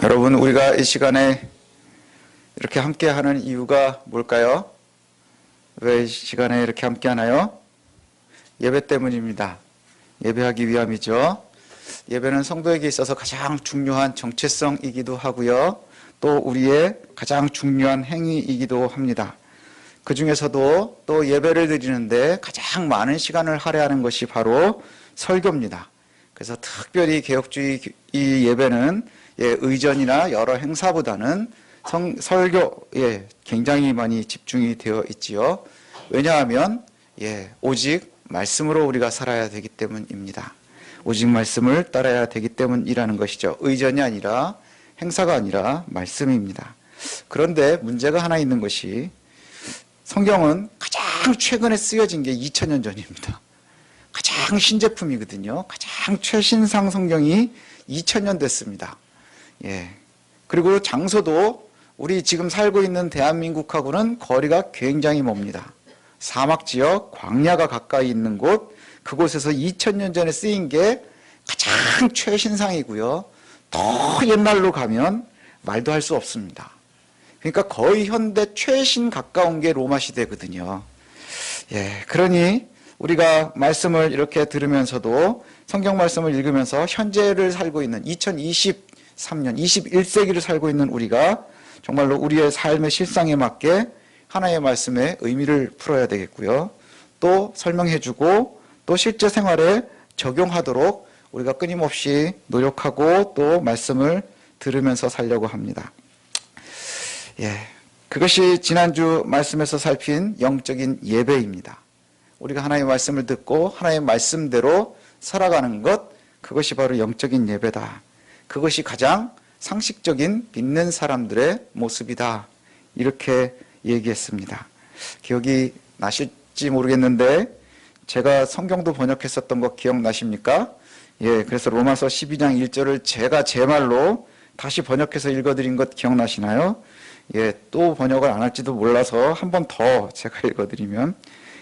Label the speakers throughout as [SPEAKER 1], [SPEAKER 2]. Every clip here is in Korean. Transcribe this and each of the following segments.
[SPEAKER 1] 여러분, 우리가 이 시간에 이렇게 함께 하는 이유가 뭘까요? 왜 이 시간에 이렇게 함께 하나요? 예배 때문입니다. 예배하기 위함이죠. 예배는 성도에게 있어서 가장 중요한 정체성이기도 하고요. 또 우리의 가장 중요한 행위이기도 합니다. 그 중에서도 또 예배를 드리는데 가장 많은 시간을 할애하는 것이 바로 설교입니다. 그래서 특별히 개혁주의 이 예배는 의전이나 여러 행사보다는 설교에 굉장히 많이 집중이 되어 있지요. 왜냐하면 오직 말씀으로 우리가 살아야 되기 때문입니다. 오직 말씀을 따라야 되기 때문이라는 것이죠. 의전이 아니라 행사가 아니라 말씀입니다. 그런데 문제가 하나 있는 것이 성경은 가장 최근에 쓰여진 게 2000년 전입니다. 가장 신제품이거든요. 가장 최신상 성경이 2000년 됐습니다. 그리고 장소도 우리 지금 살고 있는 대한민국하고는 거리가 굉장히 멉니다. 사막지역, 광야가 가까이 있는 곳, 그곳에서 2000년 전에 쓰인 게 가장 최신상이고요. 더 옛날로 가면 말도 할 수 없습니다. 그러니까 거의 현대 최신 가까운 게 로마 시대거든요. 그러니 우리가 말씀을 이렇게 들으면서도 성경 말씀을 읽으면서 현재를 살고 있는 2023년, 21세기를 살고 있는 우리가 정말로 우리의 삶의 실상에 맞게 하나의 말씀의 의미를 풀어야 되겠고요. 또 설명해주고 또 실제 생활에 적용하도록 우리가 끊임없이 노력하고 또 말씀을 들으면서 살려고 합니다. 그것이 지난주 말씀에서 살핀 영적인 예배입니다. 우리가 하나님의 말씀을 듣고 하나님의 말씀대로 살아가는 것, 그것이 바로 영적인 예배다. 그것이 가장 상식적인 믿는 사람들의 모습이다. 이렇게 얘기했습니다. 기억이 나실지 모르겠는데 제가 성경도 번역했었던 거 기억나십니까? 그래서 로마서 12장 1절을 제가 제 말로 다시 번역해서 읽어드린 것 기억나시나요? 또 번역을 안 할지도 몰라서 한 번 더 제가 읽어드리면,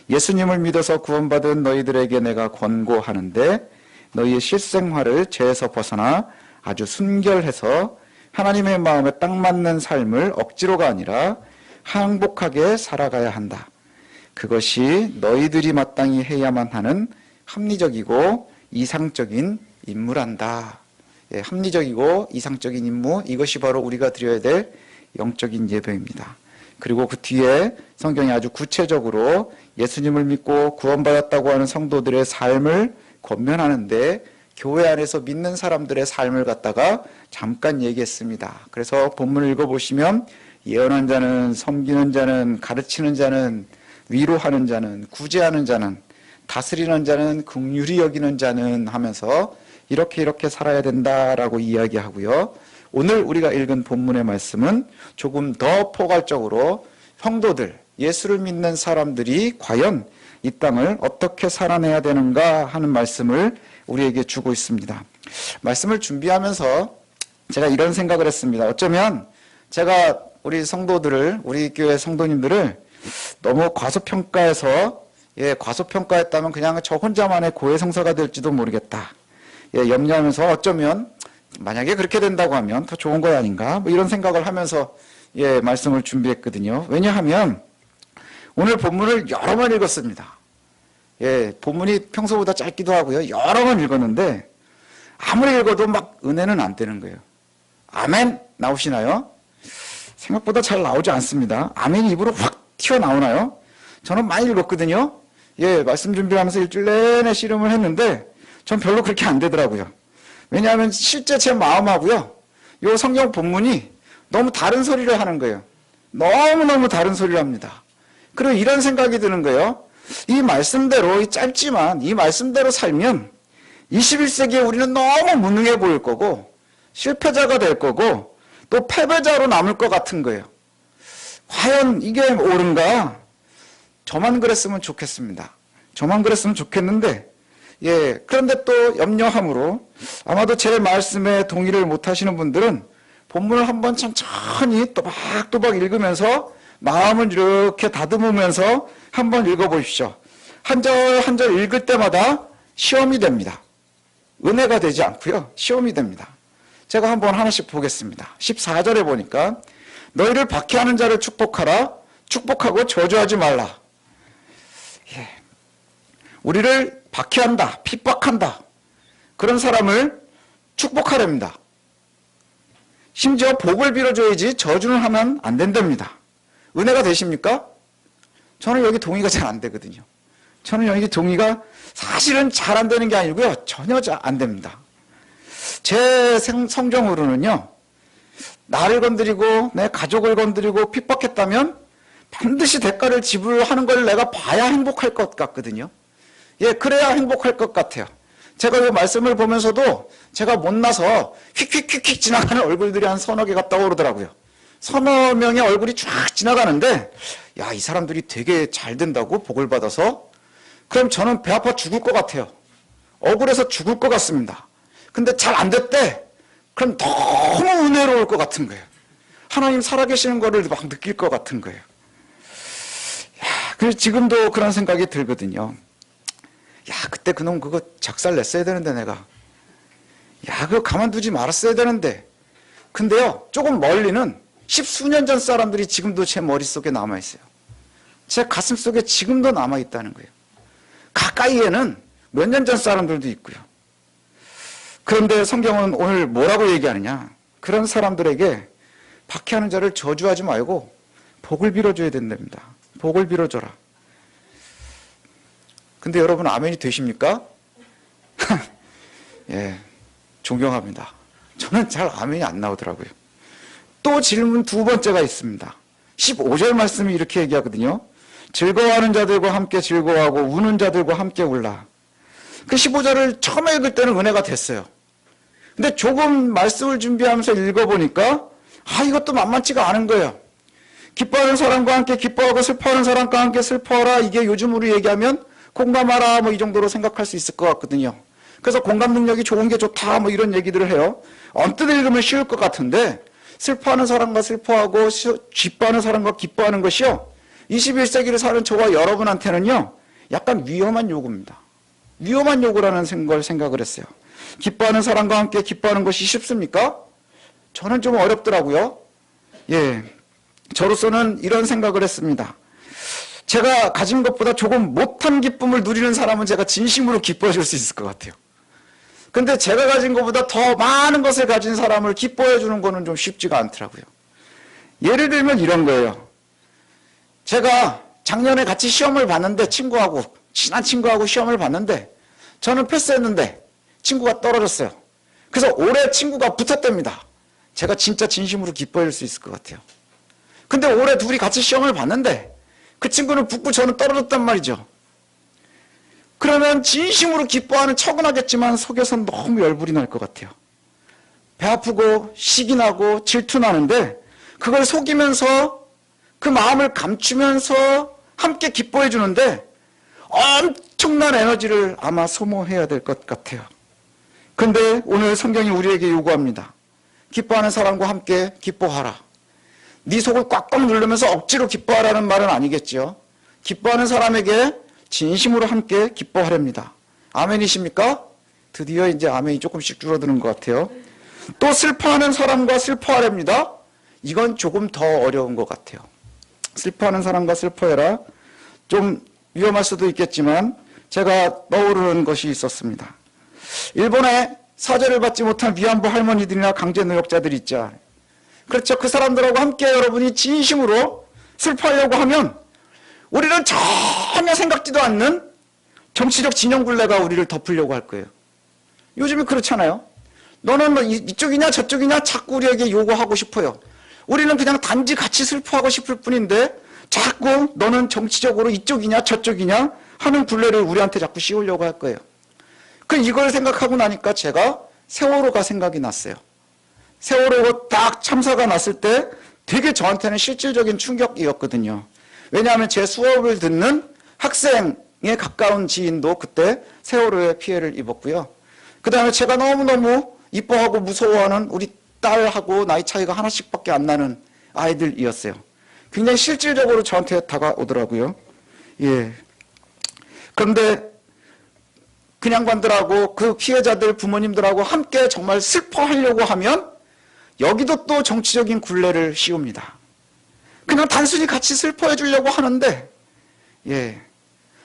[SPEAKER 1] 예수님을 믿어서 구원받은 너희들에게 내가 권고하는데 너희의 실생활을 죄에서 벗어나 아주 순결해서 하나님의 마음에 딱 맞는 삶을 억지로가 아니라 항복하게 살아가야 한다. 그것이 너희들이 마땅히 해야만 하는 합리적이고 이상적인 임무란다. 합리적이고 이상적인 임무, 이것이 바로 우리가 드려야 될 영적인 예배입니다. 그리고 그 뒤에 성경이 아주 구체적으로 예수님을 믿고 구원받았다고 하는 성도들의 삶을 권면하는데 교회 안에서 믿는 사람들의 삶을 갖다가 잠깐 얘기했습니다. 그래서 본문을 읽어보시면 예언한 자는, 섬기는 자는, 가르치는 자는, 위로하는 자는, 구제하는 자는, 다스리는 자는, 긍휼히 여기는 자는 하면서 이렇게 살아야 된다라고 이야기하고요. 오늘 우리가 읽은 본문의 말씀은 조금 더 포괄적으로 성도들, 예수를 믿는 사람들이 과연 이 땅을 어떻게 살아내야 되는가 하는 말씀을 우리에게 주고 있습니다. 말씀을 준비하면서 제가 이런 생각을 했습니다. 어쩌면 제가 우리 성도들을, 우리 교회 성도님들을 너무 과소평가해서 과소평가했다면 그냥 저 혼자만의 고해성사가 될지도 모르겠다. 염려하면서 어쩌면 만약에 그렇게 된다고 하면 더 좋은 거 아닌가? 뭐 이런 생각을 하면서 말씀을 준비했거든요. 왜냐하면 오늘 본문을 여러 번 읽었습니다. 본문이 평소보다 짧기도 하고요. 여러 번 읽었는데 아무리 읽어도 막 은혜는 안 되는 거예요. 아멘 나오시나요? 생각보다 잘 나오지 않습니다. 아멘이 입으로 확 튀어나오나요? 저는 많이 읽었거든요. 말씀 준비하면서 일주일 내내 씨름을 했는데 전 별로 그렇게 안 되더라고요. 왜냐하면 실제 제 마음하고요, 이 성경 본문이 너무 다른 소리를 하는 거예요. 너무너무 다른 소리를 합니다. 그리고 이런 생각이 드는 거예요. 이 말씀대로, 짧지만 이 말씀대로 살면 21세기에 우리는 너무 무능해 보일 거고 실패자가 될 거고 또 패배자로 남을 것 같은 거예요. 과연 이게 옳은가? 저만 그랬으면 좋겠습니다. 저만 그랬으면 좋겠는데 그런데 또 염려함으로 아마도 제 말씀에 동의를 못 하시는 분들은 본문을 한번 천천히 또박또박 읽으면서 마음을 이렇게 다듬으면서 한번 읽어보십시오. 한 절 한 절 읽을 때마다 시험이 됩니다. 은혜가 되지 않고요. 시험이 됩니다. 제가 한번 하나씩 보겠습니다. 14절에 보니까 너희를 박해하는 자를 축복하라. 축복하고 저주하지 말라. 예. 우리를 박해한다, 핍박한다. 그런 사람을 축복하랍니다. 심지어 복을 빌어줘야지 저주는 하면 안 된답니다. 은혜가 되십니까? 저는 여기 동의가 잘 안 되거든요. 저는 여기 동의가 사실은 잘 안 되는 게 아니고요. 전혀 안 됩니다. 제 성경으로는요. 나를 건드리고 내 가족을 건드리고 핍박했다면 반드시 대가를 지불하는 걸 내가 봐야 행복할 것 같거든요. 예, 그래야 행복할 것 같아요. 제가 이 말씀을 보면서도 제가 못나서 휙휙휙휙 지나가는 얼굴들이 한 서너 개가 떠오르더라고요. 서너 명의 얼굴이 쫙 지나가는데 야, 이 사람들이 되게 잘 된다고 복을 받아서 그럼 저는 배 아파 죽을 것 같아요. 억울해서 죽을 것 같습니다. 근데 잘 안 됐대. 그럼 너무 은혜로울 것 같은 거예요. 하나님 살아계시는 거를 막 느낄 것 같은 거예요. 야, 그래서 지금도 그런 생각이 들거든요. 야, 그때 그놈 그거 작살 냈어야 되는데 내가. 야, 그거 가만두지 말았어야 되는데. 근데요, 조금 멀리는 십수년 전 사람들이 지금도 제 머릿속에 남아있어요. 제 가슴속에 지금도 남아있다는 거예요. 가까이에는 몇 년 전 사람들도 있고요. 그런데 성경은 오늘 뭐라고 얘기하느냐. 그런 사람들에게 박해하는 자를 저주하지 말고 복을 빌어줘야 된답니다. 복을 빌어줘라. 근데 여러분 아멘이 되십니까? 예, 존경합니다. 저는 잘 아멘이 안 나오더라고요. 또 질문 두 번째가 있습니다. 15절 말씀이 이렇게 얘기하거든요. 즐거워하는 자들과 함께 즐거워하고 우는 자들과 함께 울라. 그 15절을 처음에 읽을 때는 은혜가 됐어요. 근데 조금 말씀을 준비하면서 읽어보니까 이것도 만만치가 않은 거예요. 기뻐하는 사람과 함께 기뻐하고 슬퍼하는 사람과 함께 슬퍼하라. 이게 요즘으로 얘기하면 공감하라 뭐 이 정도로 생각할 수 있을 것 같거든요. 그래서 공감 능력이 좋은 게 좋다 뭐 이런 얘기들을 해요. 언뜻 읽으면 쉬울 것 같은데 슬퍼하는 사람과 슬퍼하고 기뻐하는 사람과 기뻐하는 것이요. 21세기를 사는 저와 여러분한테는요. 약간 위험한 요구입니다. 위험한 요구라는 걸 생각을 했어요. 기뻐하는 사람과 함께 기뻐하는 것이 쉽습니까? 저는 좀 어렵더라고요. 예, 저로서는 이런 생각을 했습니다. 제가 가진 것보다 조금 못한 기쁨을 누리는 사람은 제가 진심으로 기뻐해 줄 수 있을 것 같아요. 근데 제가 가진 것보다 더 많은 것을 가진 사람을 기뻐해 주는 거는 좀 쉽지가 않더라고요. 예를 들면 이런 거예요. 제가 작년에 같이 시험을 봤는데 친한 친구하고 시험을 봤는데 저는 패스했는데 친구가 떨어졌어요. 그래서 올해 친구가 붙었답니다. 제가 진짜 진심으로 기뻐해 줄 수 있을 것 같아요. 근데 올해 둘이 같이 시험을 봤는데 그 친구는 붙고 저는 떨어졌단 말이죠. 그러면 진심으로 기뻐하는 척은 하겠지만 속에선 너무 열불이 날 것 같아요. 배 아프고 식이 나고 질투 나는데 그걸 속이면서 그 마음을 감추면서 함께 기뻐해 주는데 엄청난 에너지를 아마 소모해야 될 것 같아요. 그런데 오늘 성경이 우리에게 요구합니다. 기뻐하는 사람과 함께 기뻐하라. 네 속을 꽉꽉 누르면서 억지로 기뻐하라는 말은 아니겠죠. 기뻐하는 사람에게 진심으로 함께 기뻐하랍니다. 아멘이십니까? 드디어 이제 아멘이 조금씩 줄어드는 것 같아요. 또 슬퍼하는 사람과 슬퍼하랍니다. 이건 조금 더 어려운 것 같아요. 슬퍼하는 사람과 슬퍼해라. 좀 위험할 수도 있겠지만 제가 떠오르는 것이 있었습니다. 일본에 사죄를 받지 못한 위안부 할머니들이나 강제노역자들이 있죠. 그렇죠. 그 사람들하고 함께 여러분이 진심으로 슬퍼하려고 하면 우리는 전혀 생각지도 않는 정치적 진영굴레가 우리를 덮으려고 할 거예요. 요즘에 그렇잖아요. 너는 뭐 이쪽이냐 저쪽이냐 자꾸 우리에게 요구하고 싶어요. 우리는 그냥 단지 같이 슬퍼하고 싶을 뿐인데 자꾸 너는 정치적으로 이쪽이냐 저쪽이냐 하는 굴레를 우리한테 자꾸 씌우려고 할 거예요. 이걸 생각하고 나니까 제가 세월호가 생각이 났어요. 세월호가 딱 참사가 났을 때 되게 저한테는 실질적인 충격이었거든요. 왜냐하면 제 수업을 듣는 학생에 가까운 지인도 그때 세월호에 피해를 입었고요. 그 다음에 제가 너무너무 이뻐하고 무서워하는 우리 딸하고 나이 차이가 하나씩밖에 안 나는 아이들이었어요. 굉장히 실질적으로 저한테 다가오더라고요. 예. 그런데 그냥관들하고 그 피해자들 부모님들하고 함께 정말 슬퍼하려고 하면 여기도 또 정치적인 굴레를 씌웁니다. 그냥 단순히 같이 슬퍼해 주려고 하는데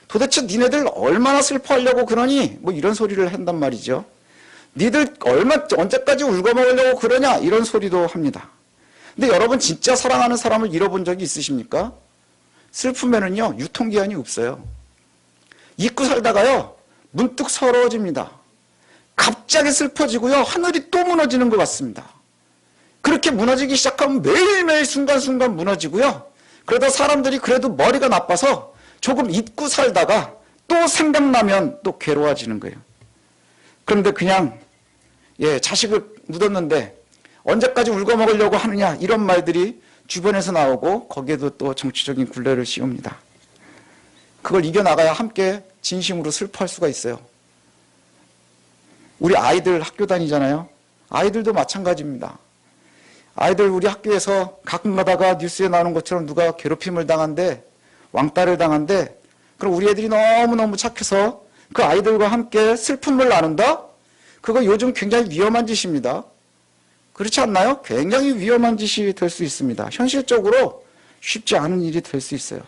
[SPEAKER 1] 도대체 니네들 얼마나 슬퍼하려고 그러니? 뭐 이런 소리를 한단 말이죠. 니들 언제까지 울고 먹으려고 그러냐? 이런 소리도 합니다. 근데 여러분 진짜 사랑하는 사람을 잃어본 적이 있으십니까? 슬프면은요 유통기한이 없어요. 잊고 살다가요 문득 서러워집니다. 갑자기 슬퍼지고요 하늘이 또 무너지는 것 같습니다. 그렇게 무너지기 시작하면 매일매일 순간순간 무너지고요. 그러다 사람들이 그래도 머리가 나빠서 조금 잊고 살다가 또 생각나면 또 괴로워지는 거예요. 그런데 그냥 자식을 묻었는데 언제까지 울고 먹으려고 하느냐 이런 말들이 주변에서 나오고 거기에도 또 정치적인 굴레를 씌웁니다. 그걸 이겨나가야 함께 진심으로 슬퍼할 수가 있어요. 우리 아이들 학교 다니잖아요. 아이들도 마찬가지입니다. 아이들 우리 학교에서 가끔 가다가 뉴스에 나오는 것처럼 누가 괴롭힘을 당한대, 왕따를 당한대, 그럼 우리 애들이 너무너무 착해서 그 아이들과 함께 슬픔을 나눈다? 그거 요즘 굉장히 위험한 짓입니다. 그렇지 않나요? 굉장히 위험한 짓이 될 수 있습니다. 현실적으로 쉽지 않은 일이 될 수 있어요.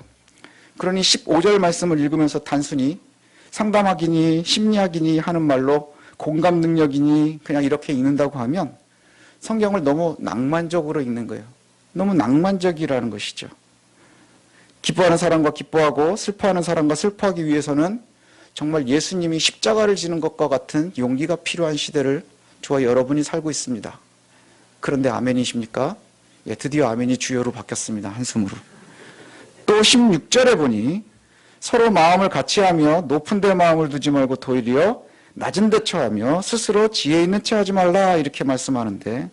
[SPEAKER 1] 그러니 15절 말씀을 읽으면서 단순히 상담학이니 심리학이니 하는 말로 공감 능력이니 그냥 이렇게 읽는다고 하면 성경을 너무 낭만적으로 읽는 거예요. 너무 낭만적이라는 것이죠. 기뻐하는 사람과 기뻐하고 슬퍼하는 사람과 슬퍼하기 위해서는 정말 예수님이 십자가를 지는 것과 같은 용기가 필요한 시대를 저와 여러분이 살고 있습니다. 그런데 아멘이십니까? 드디어 아멘이 주여로 바뀌었습니다. 한숨으로. 또 16절에 보니 서로 마음을 같이하며 높은 데 마음을 두지 말고 도리어 낮은 데 처하며 스스로 지혜 있는 체 하지 말라 이렇게 말씀하는데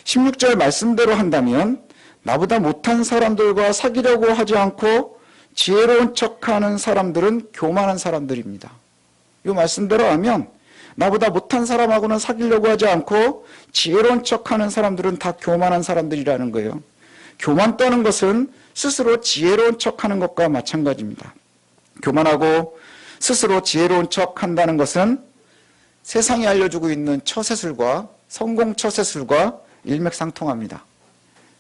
[SPEAKER 1] 16절 말씀대로 한다면 나보다 못한 사람들과 사귀려고 하지 않고 지혜로운 척하는 사람들은 교만한 사람들입니다. 이 말씀대로 하면 나보다 못한 사람하고는 사귀려고 하지 않고 지혜로운 척하는 사람들은 다 교만한 사람들이라는 거예요. 교만 떠는 것은 스스로 지혜로운 척하는 것과 마찬가지입니다. 교만하고 스스로 지혜로운 척한다는 것은 세상이 알려주고 있는 처세술과 성공 처세술과 일맥상통합니다.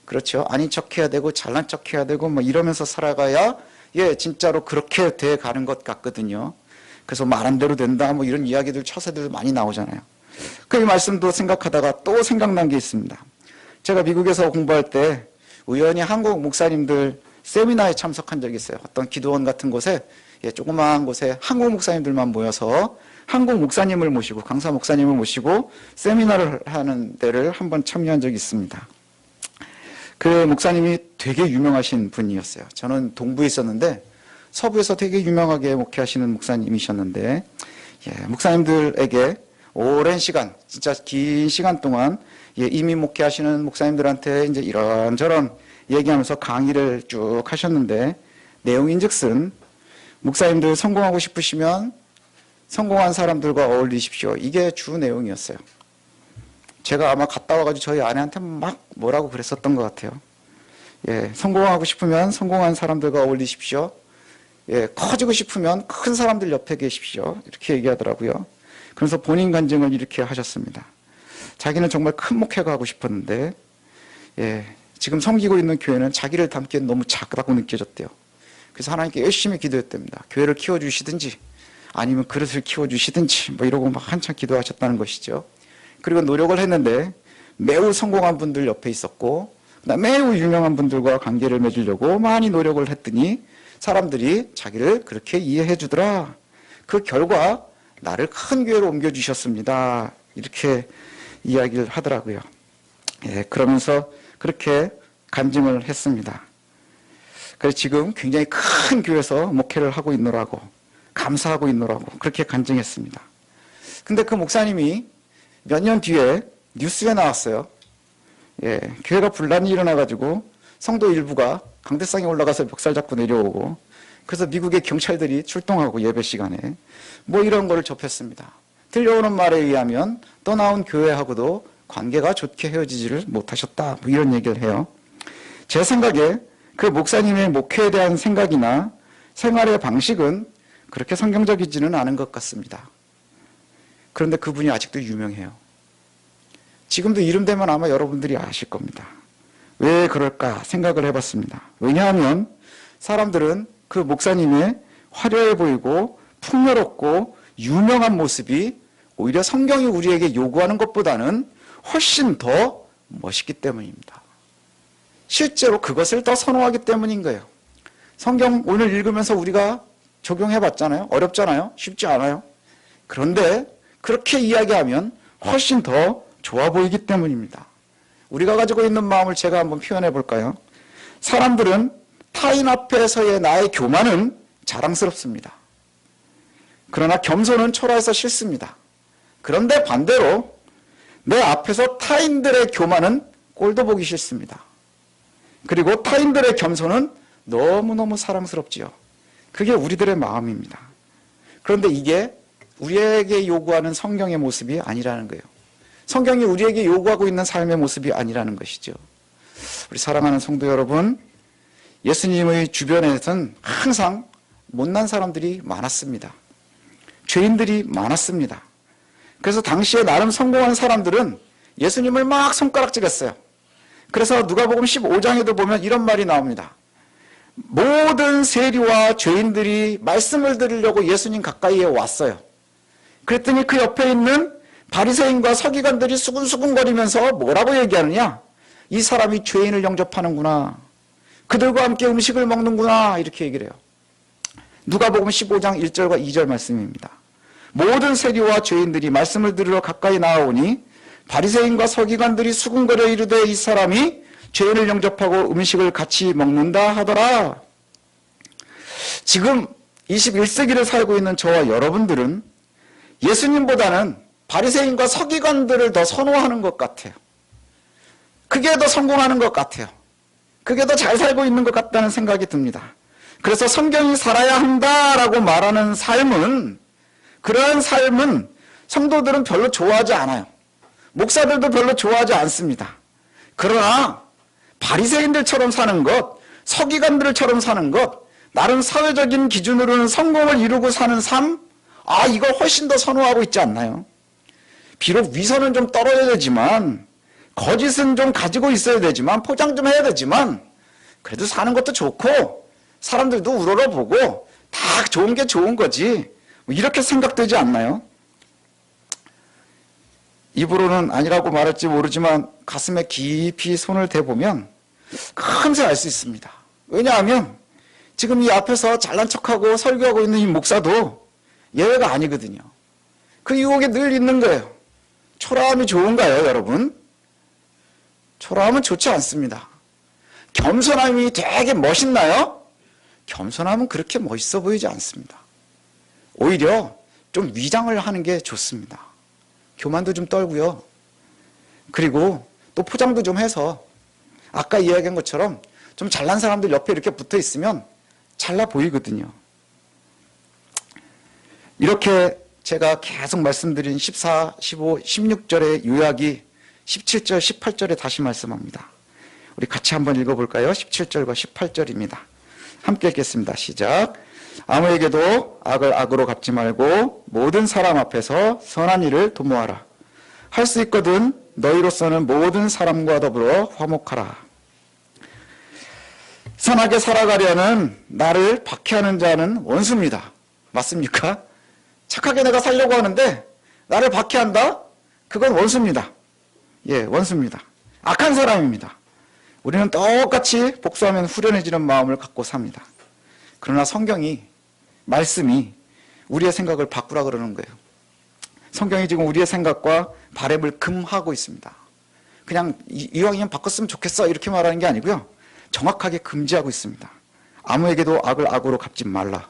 [SPEAKER 1] 그렇죠. 아닌 척해야 되고 잘난 척해야 되고 뭐 이러면서 살아가야 진짜로 그렇게 돼 가는 것 같거든요. 그래서 말한 대로 된다 뭐 이런 이야기들 처세들 많이 나오잖아요. 그 말씀도 생각하다가 또 생각난 게 있습니다. 제가 미국에서 공부할 때 우연히 한국 목사님들 세미나에 참석한 적이 있어요. 어떤 기도원 같은 곳에 조그마한 곳에 한국 목사님들만 모여서 한국 목사님을 모시고 강사 목사님을 모시고 세미나를 하는 데를 한번 참여한 적이 있습니다. 그 목사님이 되게 유명하신 분이었어요. 저는 동부에 있었는데 서부에서 되게 유명하게 목회하시는 목사님이셨는데 목사님들에게 오랜 시간, 진짜 긴 시간 동안 이미 목회하시는 목사님들한테 이제 이런저런 얘기하면서 강의를 쭉 하셨는데 내용인즉슨 목사님들 성공하고 싶으시면 성공한 사람들과 어울리십시오. 이게 주 내용이었어요. 제가 아마 갔다 와가지고 저희 아내한테 막 뭐라고 그랬었던 것 같아요. 성공하고 싶으면 성공한 사람들과 어울리십시오. 커지고 싶으면 큰 사람들 옆에 계십시오. 이렇게 얘기하더라고요. 그래서 본인 간증을 이렇게 하셨습니다. 자기는 정말 큰 목회가 하고 싶었는데 지금 섬기고 있는 교회는 자기를 담기엔 너무 작다고 느껴졌대요. 그래서 하나님께 열심히 기도했답니다. 교회를 키워주시든지 아니면 그릇을 키워주시든지 뭐 이러고 막 한참 기도하셨다는 것이죠. 그리고 노력을 했는데 매우 성공한 분들 옆에 있었고 매우 유명한 분들과 관계를 맺으려고 많이 노력을 했더니 사람들이 자기를 그렇게 이해해 주더라. 그 결과 나를 큰 교회로 옮겨주셨습니다. 이렇게 이야기를 하더라고요. 그러면서 그렇게 간증을 했습니다. 그래서 지금 굉장히 큰 교회에서 목회를 하고 있노라고 감사하고 있노라고 그렇게 간증했습니다. 근데 그 목사님이 몇 년 뒤에 뉴스에 나왔어요. 교회가 분란이 일어나가지고 성도 일부가 강대상에 올라가서 멱살 잡고 내려오고 그래서 미국의 경찰들이 출동하고 예배 시간에 뭐 이런 걸 접했습니다. 들려오는 말에 의하면 떠나온 교회하고도 관계가 좋게 헤어지지를 못하셨다. 뭐 이런 얘기를 해요. 제 생각에 그 목사님의 목회에 대한 생각이나 생활의 방식은 그렇게 성경적이지는 않은 것 같습니다. 그런데 그분이 아직도 유명해요. 지금도 이름 되면 아마 여러분들이 아실 겁니다. 왜 그럴까 생각을 해봤습니다. 왜냐하면 사람들은 그 목사님의 화려해 보이고 풍요롭고 유명한 모습이 오히려 성경이 우리에게 요구하는 것보다는 훨씬 더 멋있기 때문입니다. 실제로 그것을 더 선호하기 때문인 거예요. 성경 오늘 읽으면서 우리가 적용해 봤잖아요. 어렵잖아요. 쉽지 않아요. 그런데 그렇게 이야기하면 훨씬 더 좋아 보이기 때문입니다. 우리가 가지고 있는 마음을 제가 한번 표현해 볼까요? 사람들은 타인 앞에서의 나의 교만은 자랑스럽습니다. 그러나 겸손은 초라해서 싫습니다. 그런데 반대로 내 앞에서 타인들의 교만은 꼴도 보기 싫습니다. 그리고 타인들의 겸손은 너무너무 사랑스럽지요. 그게 우리들의 마음입니다. 그런데 이게 우리에게 요구하는 성경의 모습이 아니라는 거예요. 성경이 우리에게 요구하고 있는 삶의 모습이 아니라는 것이죠. 우리 사랑하는 성도 여러분, 예수님의 주변에서는 항상 못난 사람들이 많았습니다. 죄인들이 많았습니다. 그래서 당시에 나름 성공한 사람들은 예수님을 막 손가락질했어요. 그래서 누가복음 15장에도 보면 이런 말이 나옵니다. 모든 세리와 죄인들이 말씀을 들으려고 예수님 가까이에 왔어요. 그랬더니 그 옆에 있는 바리새인과 서기관들이 수군수군거리면서 뭐라고 얘기하느냐? 이 사람이 죄인을 영접하는구나. 그들과 함께 음식을 먹는구나. 이렇게 얘기를 해요. 누가복음 15장 1절과 2절 말씀입니다. 모든 세리와 죄인들이 말씀을 들으러 가까이 나아오니 바리새인과 서기관들이 수군거려 이르되 이 사람이 죄인을 영접하고 음식을 같이 먹는다 하더라. 지금 21세기를 살고 있는 저와 여러분들은 예수님보다는 바리새인과 서기관들을 더 선호하는 것 같아요. 그게 더 성공하는 것 같아요. 그게 더 잘 살고 있는 것 같다는 생각이 듭니다. 그래서 성경이 살아야 한다라고 말하는 삶은, 그러한 삶은 성도들은 별로 좋아하지 않아요. 목사들도 별로 좋아하지 않습니다. 그러나 바리새인들처럼 사는 것, 서기관들처럼 사는 것, 나름 사회적인 기준으로는 성공을 이루고 사는 삶, 이거 훨씬 더 선호하고 있지 않나요? 비록 위선은 좀 떨어야 되지만, 거짓은 좀 가지고 있어야 되지만, 포장 좀 해야 되지만, 그래도 사는 것도 좋고 사람들도 우러러보고 다 좋은 게 좋은 거지, 이렇게 생각되지 않나요? 입으로는 아니라고 말할지 모르지만 가슴에 깊이 손을 대보면 금세 알 수 있습니다. 왜냐하면 지금 이 앞에서 잘난 척하고 설교하고 있는 이 목사도 예외가 아니거든요. 그 유혹에 늘 있는 거예요. 초라함이 좋은가요, 여러분? 초라함은 좋지 않습니다. 겸손함이 되게 멋있나요? 겸손함은 그렇게 멋있어 보이지 않습니다. 오히려 좀 위장을 하는 게 좋습니다. 교만도 좀 떨고요. 그리고 또 포장도 좀 해서 아까 이야기한 것처럼 좀 잘난 사람들 옆에 이렇게 붙어 있으면 잘나 보이거든요. 이렇게 제가 계속 말씀드린 14, 15, 16절의 요약이 17절, 18절에 다시 말씀합니다. 우리 같이 한번 읽어볼까요? 17절과 18절입니다. 함께 읽겠습니다. 시작. 아무에게도 악을 악으로 갚지 말고 모든 사람 앞에서 선한 일을 도모하라. 할 수 있거든 너희로서는 모든 사람과 더불어 화목하라. 선하게 살아가려는 나를 박해하는 자는 원수입니다. 맞습니까? 착하게 내가 살려고 하는데 나를 박해한다? 그건 원수입니다. 예, 원수입니다. 악한 사람입니다. 우리는 똑같이 복수하면 후련해지는 마음을 갖고 삽니다. 그러나 성경이, 말씀이 우리의 생각을 바꾸라 그러는 거예요. 성경이 지금 우리의 생각과 바램을 금하고 있습니다. 그냥 이왕이면 바꿨으면 좋겠어 이렇게 말하는 게 아니고요. 정확하게 금지하고 있습니다. 아무에게도 악을 악으로 갚지 말라.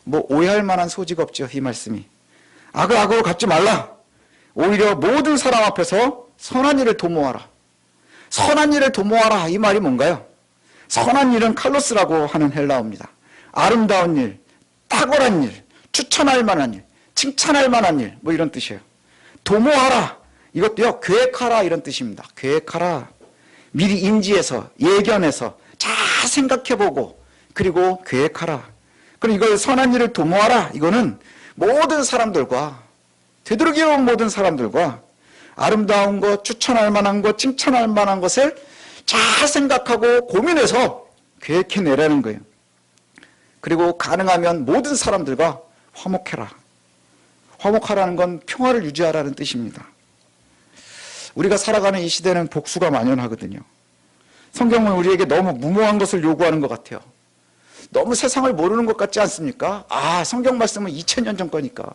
[SPEAKER 1] 뭐 오해할 만한 소지가 없죠, 이 말씀이. 악을 악으로 갚지 말라. 오히려 모든 사람 앞에서 선한 일을 도모하라. 선한 일을 도모하라, 이 말이 뭔가요? 선한 일은 칼로스라고 하는 헬라어입니다. 아름다운 일, 탁월한 일, 추천할 만한 일, 칭찬할 만한 일, 뭐 이런 뜻이에요. 도모하라, 이것도요, 계획하라 이런 뜻입니다. 계획하라. 미리 인지해서, 예견해서 잘 생각해보고, 그리고 계획하라. 그럼 이걸 선한 일을 도모하라, 이거는 모든 사람들과 되도록이면 모든 사람들과 아름다운 것, 추천할 만한 것, 칭찬할 만한 것을 잘 생각하고 고민해서 계획해내라는 거예요. 그리고 가능하면 모든 사람들과 화목해라. 화목하라는 건 평화를 유지하라는 뜻입니다. 우리가 살아가는 이 시대는 복수가 만연하거든요. 성경은 우리에게 너무 무모한 것을 요구하는 것 같아요. 너무 세상을 모르는 것 같지 않습니까? 성경 말씀은 2000년 전 거니까.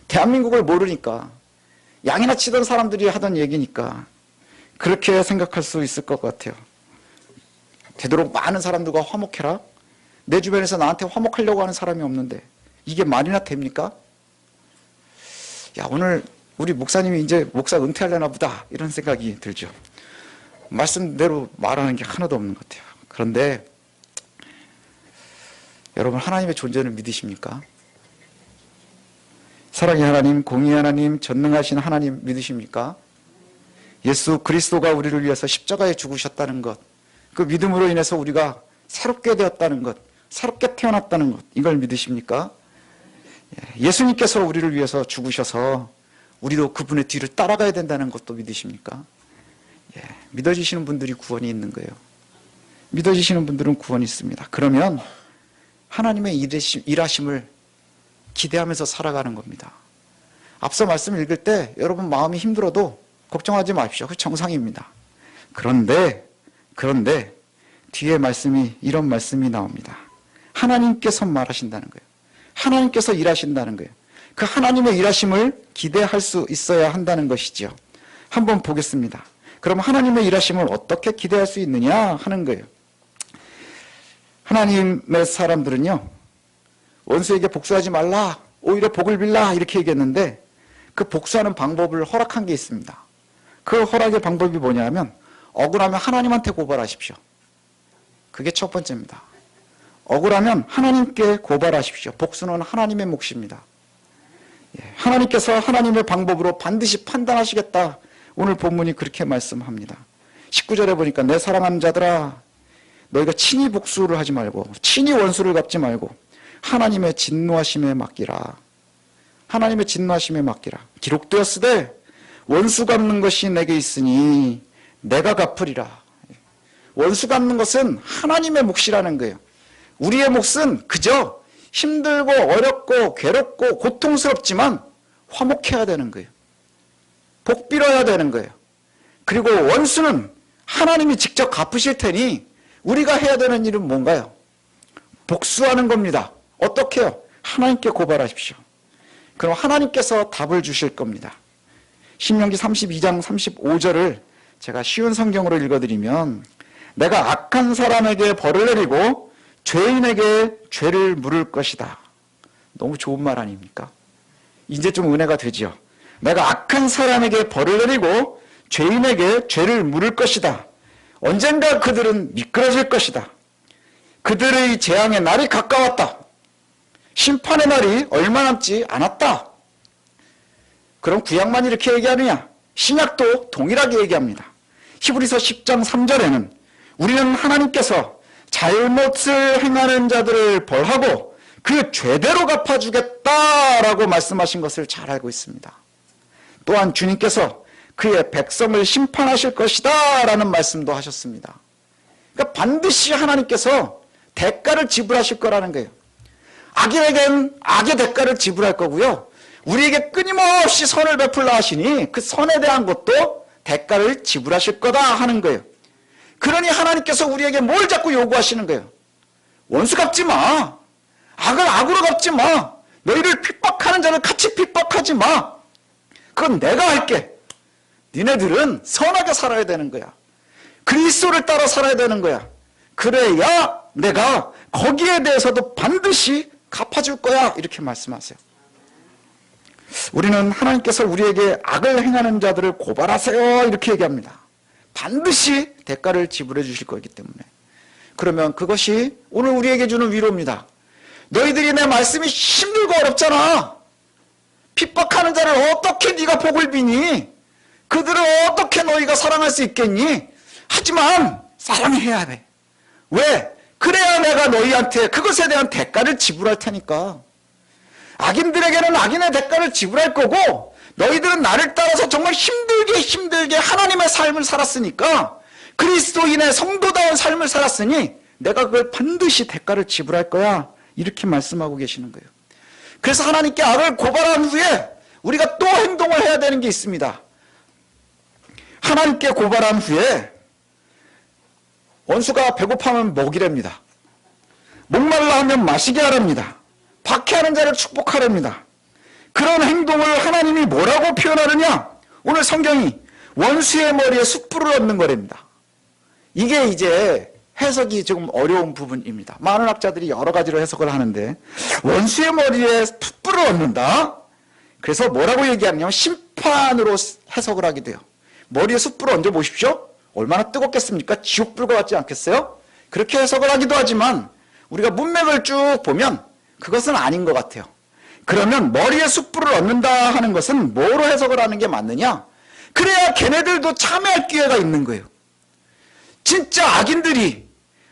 [SPEAKER 1] 대한민국을 모르니까. 양이나 치던 사람들이 하던 얘기니까. 그렇게 생각할 수 있을 것 같아요. 되도록 많은 사람들과 화목해라. 내 주변에서 나한테 화목하려고 하는 사람이 없는데 이게 말이나 됩니까? 오늘 우리 목사님이 이제 목사 은퇴하려나 보다 이런 생각이 들죠. 말씀대로 말하는 게 하나도 없는 것 같아요. 그런데 여러분, 하나님의 존재를 믿으십니까? 사랑의 하나님, 공의의 하나님, 전능하신 하나님 믿으십니까? 예수 그리스도가 우리를 위해서 십자가에 죽으셨다는 것, 그 믿음으로 인해서 우리가 새롭게 되었다는 것, 새롭게 태어났다는 것, 이걸 믿으십니까? 예수님께서 우리를 위해서 죽으셔서 우리도 그분의 뒤를 따라가야 된다는 것도 믿으십니까? 믿어지시는 분들이 구원이 있는 거예요. 믿어지시는 분들은 구원이 있습니다. 그러면 하나님의 일하심을 기대하면서 살아가는 겁니다. 앞서 말씀 읽을 때 여러분 마음이 힘들어도 걱정하지 마십시오. 그 정상입니다. 그런데 뒤에 말씀이, 이런 말씀이 나옵니다. 하나님께서 말하신다는 거예요. 하나님께서 일하신다는 거예요. 그 하나님의 일하심을 기대할 수 있어야 한다는 것이죠. 한번 보겠습니다. 그럼 하나님의 일하심을 어떻게 기대할 수 있느냐 하는 거예요. 하나님의 사람들은요, 원수에게 복수하지 말라, 오히려 복을 빌라 이렇게 얘기했는데 그 복수하는 방법을 허락한 게 있습니다. 그 허락의 방법이 뭐냐면 억울하면 하나님한테 고발하십시오. 그게 첫 번째입니다. 억울하면 하나님께 고발하십시오. 복수는 하나님의 몫입니다. 하나님께서 하나님의 방법으로 반드시 판단하시겠다. 오늘 본문이 그렇게 말씀합니다. 19절에 보니까 내 사랑하는 자들아, 너희가 친히 복수를 하지 말고 친히 원수를 갚지 말고 하나님의 진노하심에 맡기라. 하나님의 진노하심에 맡기라. 기록되었으되 원수 갚는 것이 내게 있으니 내가 갚으리라. 원수 갚는 것은 하나님의 몫이라는 거예요. 우리의 몫은 그저 힘들고 어렵고 괴롭고 고통스럽지만 화목해야 되는 거예요. 복 빌어야 되는 거예요. 그리고 원수는 하나님이 직접 갚으실 테니 우리가 해야 되는 일은 뭔가요? 복수하는 겁니다. 어떻게 해요? 하나님께 고발하십시오. 그럼 하나님께서 답을 주실 겁니다. 신명기 32장 35절을 제가 쉬운 성경으로 읽어드리면 내가 악한 사람에게 벌을 내리고 죄인에게 죄를 물을 것이다. 너무 좋은 말 아닙니까? 이제 좀 은혜가 되죠. 내가 악한 사람에게 벌을 내리고 죄인에게 죄를 물을 것이다. 언젠가 그들은 미끄러질 것이다. 그들의 재앙의 날이 가까웠다. 심판의 날이 얼마 남지 않았다. 그럼 구약만 이렇게 얘기하느냐? 신약도 동일하게 얘기합니다. 히브리서 10장 3절에는 우리는 하나님께서 잘못을 행하는 자들을 벌하고 그 죄대로 갚아주겠다라고 말씀하신 것을 잘 알고 있습니다. 또한 주님께서 그의 백성을 심판하실 것이다 라는 말씀도 하셨습니다. 그러니까 반드시 하나님께서 대가를 지불하실 거라는 거예요. 악인에겐 악의 대가를 지불할 거고요. 우리에게 끊임없이 선을 베풀라 하시니 그 선에 대한 것도 대가를 지불하실 거다 하는 거예요. 그러니 하나님께서 우리에게 뭘 자꾸 요구하시는 거예요? 원수 갚지 마. 악을 악으로 갚지 마. 너희를 핍박하는 자를 같이 핍박하지 마. 그건 내가 할게. 니네들은 선하게 살아야 되는 거야. 그리스도를 따라 살아야 되는 거야. 그래야 내가 거기에 대해서도 반드시 갚아줄 거야. 이렇게 말씀하세요. 우리는 하나님께서 우리에게 악을 행하는 자들을 고발하세요. 이렇게 얘기합니다. 반드시 대가를 지불해 주실 거기 때문에. 그러면 그것이 오늘 우리에게 주는 위로입니다. 너희들이 내 말씀이 힘들고 어렵잖아. 핍박하는 자를 어떻게 네가 복을 비니? 그들을 어떻게 너희가 사랑할 수 있겠니? 하지만 사랑해야 돼. 왜? 그래야 내가 너희한테 그것에 대한 대가를 지불할 테니까. 악인들에게는 악인의 대가를 지불할 거고 너희들은 나를 따라서 정말 힘들게 하나님의 삶을 살았으니까 그리스도인의 성도다운 삶을 살았으니 내가 그걸 반드시 대가를 지불할 거야. 이렇게 말씀하고 계시는 거예요. 그래서 하나님께 악을 고발한 후에 우리가 또 행동을 해야 되는 게 있습니다. 하나님께 고발한 후에 원수가 배고파하면 먹이랍니다. 목말라 하면 마시게 하랍니다. 박해하는 자를 축복하랍니다. 그런 행동을 하나님이 뭐라고 표현하느냐? 오늘 성경이 원수의 머리에 숯불을 얹는 거랍니다. 이게 이제 해석이 조금 어려운 부분입니다. 많은 학자들이 여러 가지로 해석을 하는데 원수의 머리에 숯불을 얹는다? 그래서 뭐라고 얘기하냐면 심판으로 해석을 하게 돼요. 머리에 숯불을 얹어 보십시오. 얼마나 뜨겁겠습니까? 지옥불과 같지 않겠어요? 그렇게 해석을 하기도 하지만 우리가 문맥을 쭉 보면 그것은 아닌 것 같아요. 그러면 머리에 숯불을 얹는다 하는 것은 뭐로 해석을 하는 게 맞느냐? 그래야 걔네들도 참여할 기회가 있는 거예요. 진짜 악인들이,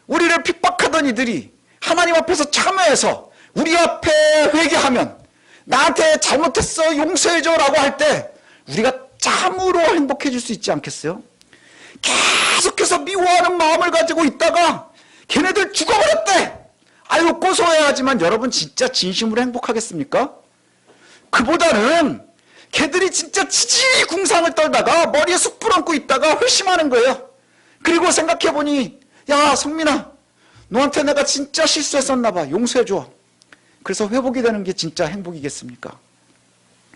[SPEAKER 1] 우리를 핍박하던 이들이 하나님 앞에서 참여해서 우리 앞에 회개하면 나한테 잘못했어 용서해줘 라고 할 때 우리가 참으로 행복해질 수 있지 않겠어요? 계속해서 미워하는 마음을 가지고 있다가 걔네들 죽어버렸대. 아유 고소해야지만 여러분 진짜 진심으로 행복하겠습니까? 그보다는 걔들이 진짜 치질이 궁상을 떨다가 머리에 숯불 얹고 있다가 회심하는 거예요. 그리고 생각해보니 야 성민아 너한테 내가 진짜 실수했었나 봐. 용서해줘. 그래서 회복이 되는 게 진짜 행복이겠습니까?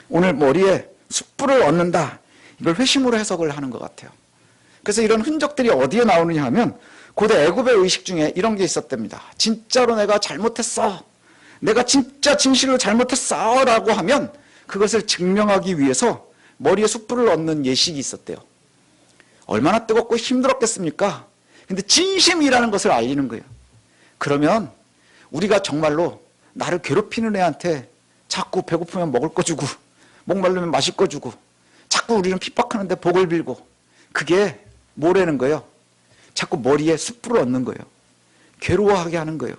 [SPEAKER 1] 오늘 머리에 숯불을 얹는다. 이걸 회심으로 해석을 하는 것 같아요. 그래서 이런 흔적들이 어디에 나오느냐 하면 고대 애굽의 의식 중에 이런 게 있었답니다. 진짜로 내가 잘못했어. 내가 진짜 진실로 잘못했어 라고 하면 그것을 증명하기 위해서 머리에 숯불을 얹는 예식이 있었대요. 얼마나 뜨겁고 힘들었겠습니까? 근데 진심이라는 것을 알리는 거예요. 그러면 우리가 정말로 나를 괴롭히는 애한테 자꾸 배고프면 먹을 거 주고 목마르면 마실 거 주고 자꾸 우리는 핍박하는데 복을 빌고 그게 뭐라는 거예요? 자꾸 머리에 숯불을 얹는 거예요. 괴로워하게 하는 거예요.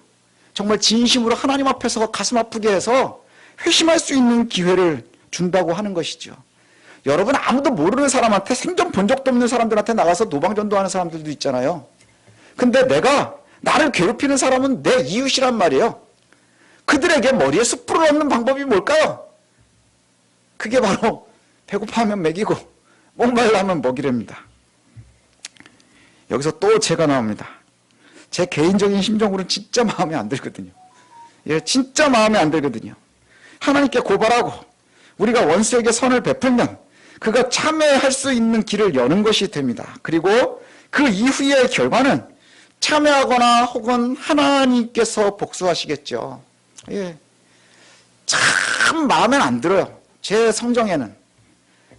[SPEAKER 1] 정말 진심으로 하나님 앞에서 가슴 아프게 해서 회심할 수 있는 기회를 준다고 하는 것이죠. 여러분 아무도 모르는 사람한테 생전 본 적도 없는 사람들한테 나가서 노방전도하는 사람들도 있잖아요. 근데 내가 나를 괴롭히는 사람은 내 이웃이란 말이에요. 그들에게 머리에 숯불을 얹는 방법이 뭘까요? 그게 바로 배고파하면 먹이고 목말라 하면 먹이랍니다. 여기서 또 제가 나옵니다. 제 개인적인 심정으로는 진짜 마음에 안 들거든요. 예, 진짜 마음에 안 들거든요. 하나님께 고발하고 우리가 원수에게 선을 베풀면 그가 참여할 수 있는 길을 여는 것이 됩니다. 그리고 그 이후의 결과는 참여하거나 혹은 하나님께서 복수하시겠죠. 예, 참 마음에 안 들어요. 제 성정에는.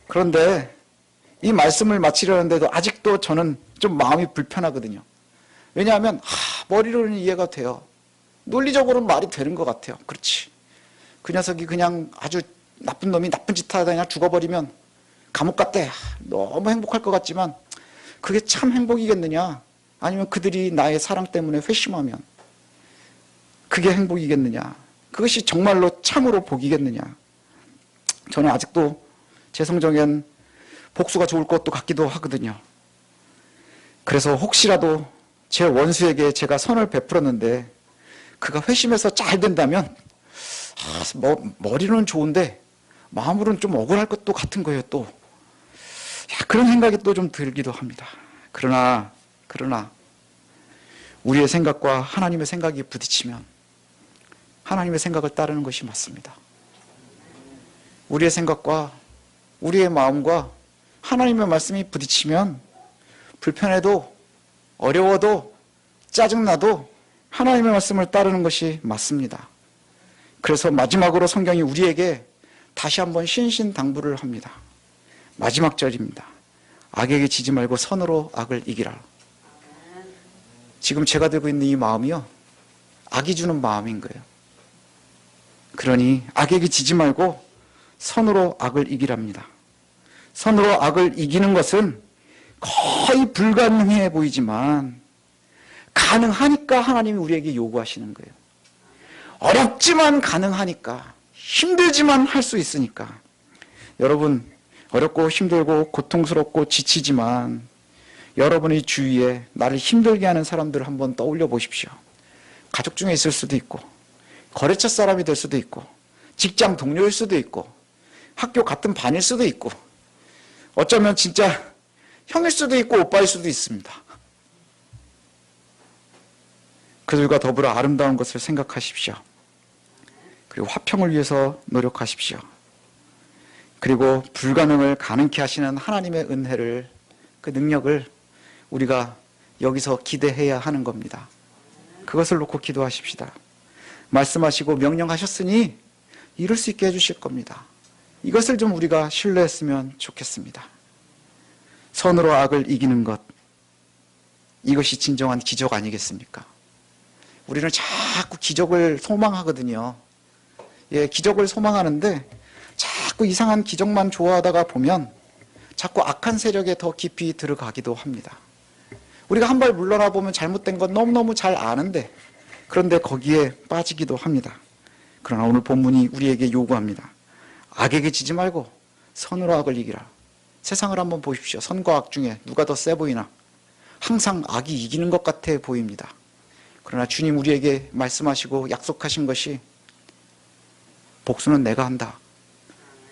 [SPEAKER 1] 그런데 이 말씀을 마치려는데도 아직도 저는 좀 마음이 불편하거든요. 왜냐하면 머리로는 이해가 돼요. 논리적으로는 말이 되는 것 같아요. 그렇지. 그 녀석이 그냥 아주 나쁜 놈이 나쁜 짓 하다 그냥 죽어버리면 감옥 갔대. 너무 행복할 것 같지만 그게 참 행복이겠느냐? 아니면 그들이 나의 사랑 때문에 회심하면 그게 행복이겠느냐? 그것이 정말로 참으로 복이겠느냐? 저는 아직도 제 성정엔 복수가 좋을 것도 같기도 하거든요. 그래서 혹시라도 제 원수에게 제가 선을 베풀었는데 그가 회심해서 잘 된다면 머리로는 좋은데 마음으로는 좀 억울할 것도 같은 거예요. 또 그런 생각이 또 좀 들기도 합니다. 그러나 우리의 생각과 하나님의 생각이 부딪히면 하나님의 생각을 따르는 것이 맞습니다. 우리의 생각과 우리의 마음과 하나님의 말씀이 부딪히면 불편해도 어려워도 짜증나도 하나님의 말씀을 따르는 것이 맞습니다. 그래서 마지막으로 성경이 우리에게 다시 한번 신신당부를 합니다. 마지막 절입니다. 악에게 지지 말고 선으로 악을 이기라. 지금 제가 들고 있는 이 마음이요, 악이 주는 마음인 거예요. 그러니 악에게 지지 말고 선으로 악을 이기랍니다. 선으로 악을 이기는 것은 거의 불가능해 보이지만 가능하니까 하나님이 우리에게 요구하시는 거예요. 어렵지만 가능하니까, 힘들지만 할 수 있으니까. 여러분, 어렵고 힘들고 고통스럽고 지치지만 여러분의 주위에 나를 힘들게 하는 사람들을 한번 떠올려 보십시오. 가족 중에 있을 수도 있고, 거래처 사람이 될 수도 있고, 직장 동료일 수도 있고, 학교 같은 반일 수도 있고, 어쩌면 진짜 형일 수도 있고 오빠일 수도 있습니다. 그들과 더불어 아름다운 것을 생각하십시오. 그리고 화평을 위해서 노력하십시오. 그리고 불가능을 가능케 하시는 하나님의 은혜를, 그 능력을 우리가 여기서 기대해야 하는 겁니다. 그것을 놓고 기도하십시다. 말씀하시고 명령하셨으니 이룰 수 있게 해주실 겁니다. 이것을 좀 우리가 신뢰했으면 좋겠습니다. 선으로 악을 이기는 것, 이것이 진정한 기적 아니겠습니까? 우리는 자꾸 기적을 소망하거든요. 예, 기적을 소망하는데 자꾸 이상한 기적만 좋아하다가 보면 자꾸 악한 세력에 더 깊이 들어가기도 합니다. 우리가 한 발 물러나 보면 잘못된 건 너무너무 잘 아는데, 그런데 거기에 빠지기도 합니다. 그러나 오늘 본문이 우리에게 요구합니다. 악에게 지지 말고 선으로 악을 이기라. 세상을 한번 보십시오. 선과 악 중에 누가 더 세 보이나? 항상 악이 이기는 것 같아 보입니다. 그러나 주님 우리에게 말씀하시고 약속하신 것이, 복수는 내가 한다.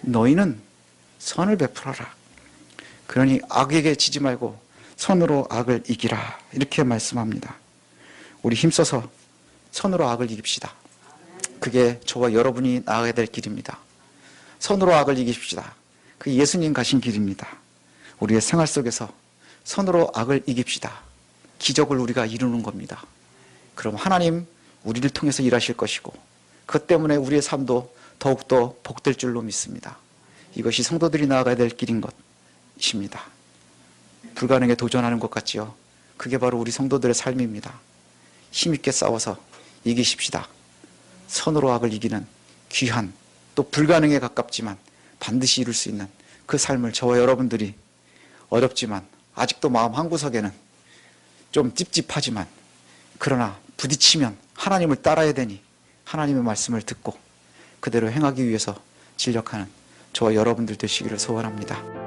[SPEAKER 1] 너희는 선을 베풀어라. 그러니 악에게 지지 말고 선으로 악을 이기라. 이렇게 말씀합니다. 우리 힘써서 선으로 악을 이깁시다. 그게 저와 여러분이 나아가야 될 길입니다. 선으로 악을 이깁시다. 그게 예수님 가신 길입니다. 우리의 생활 속에서 선으로 악을 이깁시다. 기적을 우리가 이루는 겁니다. 그럼 하나님 우리를 통해서 일하실 것이고, 그것 때문에 우리의 삶도 더욱더 복될 줄로 믿습니다. 이것이 성도들이 나아가야 될 길인 것입니다. 불가능에 도전하는 것 같지요? 그게 바로 우리 성도들의 삶입니다. 힘있게 싸워서 이기십시다. 선으로 악을 이기는 귀한, 또 불가능에 가깝지만 반드시 이룰 수 있는 그 삶을 저와 여러분들이, 어렵지만 아직도 마음 한구석에는 좀 찝찝하지만, 그러나 부딪히면 하나님을 따라야 되니 하나님의 말씀을 듣고 그대로 행하기 위해서 진력하는 저와 여러분들 되시기를 소원합니다.